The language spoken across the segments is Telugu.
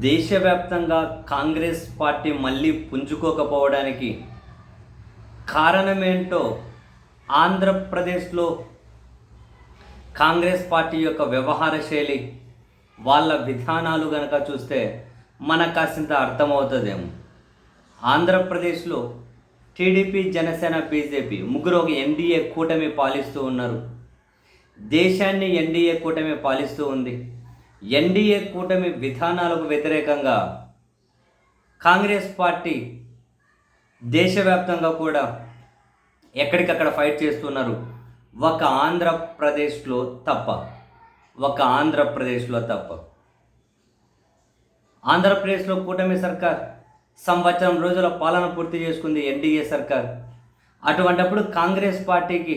దేశవ్యాప్తంగా కాంగ్రెస్ పార్టీ మళ్ళీ పుంజుకోకపోవడానికి కారణమేంటో ఆంధ్రప్రదేశ్లో కాంగ్రెస్ పార్టీ యొక్క వ్యవహార శైలి, వాళ్ళ విధానాలు కనుక చూస్తే మనకు కాసింత అర్థమవుతుందేమో. ఆంధ్రప్రదేశ్లో టీడీపీ, జనసేన, బీజేపీ ముగ్గురు ఒక ఎన్డీఏ కూటమి పాలిస్తూ ఉన్నారు. దేశాన్ని ఎన్డీఏ కూటమి పాలిస్తూ ఉంది. ఎన్డీఏ కూటమి విధానాలకు వ్యతిరేకంగా కాంగ్రెస్ పార్టీ దేశవ్యాప్తంగా కూడా ఎక్కడికక్కడ ఫైట్ చేస్తున్నారు. ఒక ఆంధ్రప్రదేశ్లో తప్ప ఆంధ్రప్రదేశ్లో కూటమి సర్కార్ సంవత్సరం రోజుల పాలన పూర్తి చేసుకుంది ఎన్డీఏ సర్కార్. అటువంటప్పుడు కాంగ్రెస్ పార్టీకి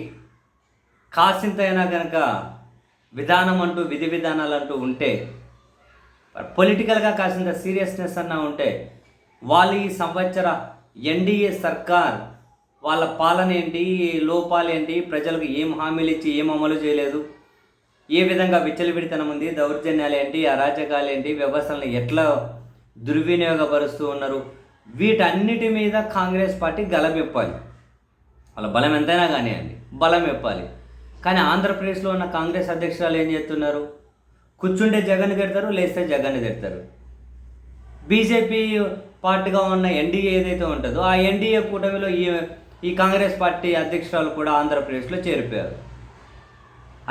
కాసింతైనా కనుక విధానం అంటూ, విధి విధానాలు అంటూ ఉంటే, పొలిటికల్గా కాసింత సీరియస్నెస్ అన్నా ఉంటే, వాళ్ళు ఈ సంవత్సర ఎన్డీఏ సర్కార్ వాళ్ళ పాలన ఏంటి, లోపాలు ఏంటి, ప్రజలకు ఏం హామీలు ఇచ్చి ఏం అమలు చేయలేదు, ఏ విధంగా విచ్చలవిడితనం ఉంది, దౌర్జన్యాలు ఏంటి, అరాచకాలు ఏంటి, వ్యవస్థలను ఎట్లా దుర్వినియోగపరుస్తూ ఉన్నారు, వీటన్నిటి మీద కాంగ్రెస్ పార్టీ గలమెప్పాలి. వాళ్ళ బలం ఎంతైనా కానివ్వండి, బలం ఇప్పాలి. కానీ ఆంధ్రప్రదేశ్లో ఉన్న కాంగ్రెస్ అధ్యక్షురాలు ఏం చేస్తున్నారు? కూర్చుంటే జగన్ తిడతారు, లేస్తే జగన్ తిడతారు. బీజేపీ పార్టీగా ఉన్న ఎన్డీఏ ఏదైతే ఉంటుందో ఆ ఎన్డీఏ కూటమిలో ఈ కాంగ్రెస్ పార్టీ అధ్యక్షురాలు కూడా ఆంధ్రప్రదేశ్లో చేరిపోయారు.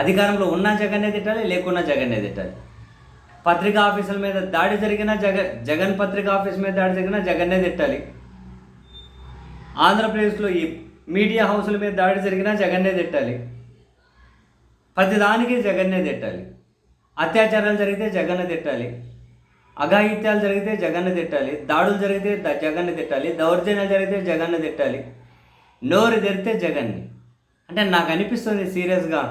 అధికారంలో ఉన్న జగన్నే తిట్టాలి, లేకున్నా జగన్నే తిట్టాలి. పత్రికా ఆఫీసుల మీద దాడి జరిగినా జగన్ పత్రికా ఆఫీస్ మీద దాడి జరిగినా జగన్నే తిట్టాలి. ఆంధ్రప్రదేశ్లో ఈ మీడియా హౌసుల మీద దాడి జరిగినా జగన్నే తిట్టాలి. ప్రతిదానికి జగన్నే తిట్టాలి. అత్యాచారాలు జరిగితే జగన్నే తిట్టాలి, అఘాయిత్యాలు జరిగితే జగన్నే తిట్టాలి, దాడులు జరిగితే జగన్నే తిట్టాలి, దౌర్జన్యాలు జరిగితే జగన్నే తిట్టాలి, నోరు తెరితే జగన్ని. అంటే నాకు అనిపిస్తుంది సీరియస్గా,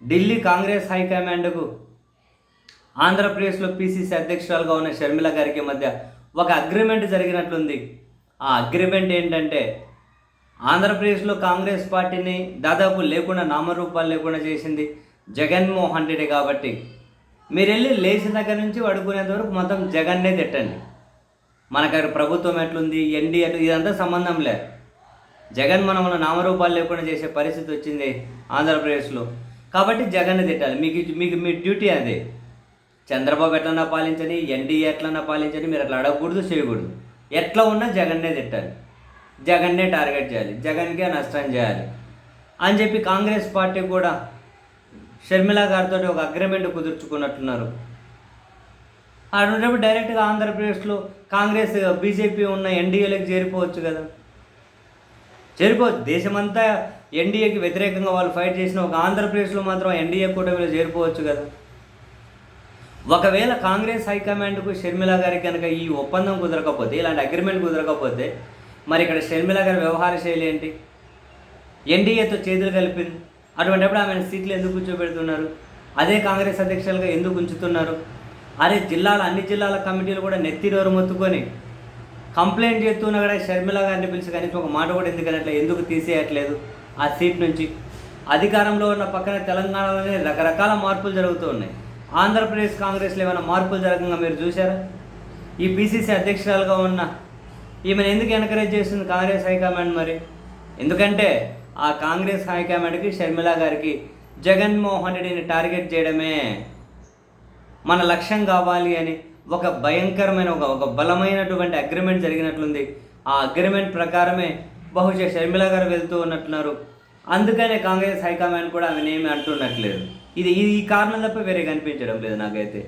ఢిల్లీ కాంగ్రెస్ హైకమాండ్కు ఆంధ్రప్రదేశ్లో పీసీసీ అధ్యక్షురాలుగా ఉన్న షర్మిల గారికి మధ్య ఒక అగ్రిమెంట్ జరిగినట్లుంది. ఆ అగ్రిమెంట్ ఏంటంటే, ఆంధ్రప్రదేశ్లో కాంగ్రెస్ పార్టీని దాదాపు లేకుండా, నామరూపాలు లేకుండా చేసింది జగన్మోహన్ రెడ్డి. కాబట్టి మీరు వెళ్ళి లేచిన దగ్గర నుంచి పడుకునేంత వరకు మొత్తం జగన్నే తిట్టండి. మనకు ప్రభుత్వం ఎట్లుంది, ఎన్డీఏ ఇదంతా సంబంధం లే. జగన్ మన నామరూపాలు లేకుండా చేసే పరిస్థితి వచ్చింది ఆంధ్రప్రదేశ్లో. కాబట్టి జగన్నే తిట్టాలి. మీకు మీ డ్యూటీ అదే. చంద్రబాబు ఎట్లన్నా పాలించని, ఎన్డీఏ ఎట్లన్నా పాలించని, మీరు అట్లా అడగకూడదు, చేయకూడదు. ఎట్లా ఉన్నా జగన్నే తిట్టాలి, జగన్నే టార్గెట్ చేయాలి, జగన్కే నష్టం చేయాలి అని చెప్పి కాంగ్రెస్ పార్టీ కూడా షర్మిల గారితో ఒక అగ్రిమెంట్ కుదుర్చుకున్నట్టున్నారు. అటువంటిప్పుడు డైరెక్ట్గా ఆంధ్రప్రదేశ్లో కాంగ్రెస్, బీజేపీ ఉన్న ఎన్డీఏలకు చేరిపోవచ్చు కదా, చేరిపోవచ్చు. దేశమంతా ఎన్డీఏకి వ్యతిరేకంగా వాళ్ళు ఫైట్ చేసిన ఒక ఆంధ్రప్రదేశ్లో మాత్రం ఎన్డీఏ కూటమిలో చేరిపోవచ్చు కదా. ఒకవేళ కాంగ్రెస్ హైకమాండ్కు షర్మిల గారికి కనుక ఈ ఒప్పందం కుదరకపోతే, ఇలాంటి అగ్రిమెంట్ కుదరకపోతే, మరి ఇక్కడ షర్మిల గారి వ్యవహార శైలి ఏంటి? ఎన్డీఏతో చేతులు కలిపింది. అటువంటిప్పుడు ఆమెను సీట్లు ఎందుకు కూర్చోబెడుతున్నారు? అదే కాంగ్రెస్ అధ్యక్షులుగా ఎందుకు ఉంచుతున్నారు? అదే అన్ని జిల్లాల కమిటీలు కూడా నెత్తిరోరు మొత్తుకొని కంప్లైంట్ చేస్తున్నా కూడా షర్మిల గారిని పిలిచి కనీసం ఒక మాట కూడా ఎందుకు తీసేయట్లేదు ఆ సీట్ నుంచి? అధికారంలో ఉన్న పక్కన తెలంగాణలోనే రకరకాల మార్పులు జరుగుతూ ఉన్నాయి. ఆంధ్రప్రదేశ్ కాంగ్రెస్లో ఏమైనా మార్పులు జరగంగా మీరు చూసారా? ఈ పీసీసీ అధ్యక్షురాలుగా ఉన్న ఈమెను ఎందుకు ఎంకరేజ్ చేస్తుంది కాంగ్రెస్ హైకమాండ్? మరి ఎందుకంటే ఆ కాంగ్రెస్ హైకమాండ్కి, షర్మిల గారికి జగన్మోహన్ రెడ్డిని టార్గెట్ చేయడమే మన లక్ష్యం కావాలి అని ఒక భయంకరమైన ఒక బలమైనటువంటి అగ్రిమెంట్ జరిగినట్లుంది. ఆ అగ్రిమెంట్ ప్రకారమే బహుశా షర్మిల గారు వెళ్తూ ఉన్నట్టున్నారు. అందుకనే కాంగ్రెస్ హైకమాండ్ కూడా ఆమెనేమి అంటున్నట్లేదు. ఇది ఈ కారణం తప్ప వేరే కనిపించడం లేదు నాకైతే.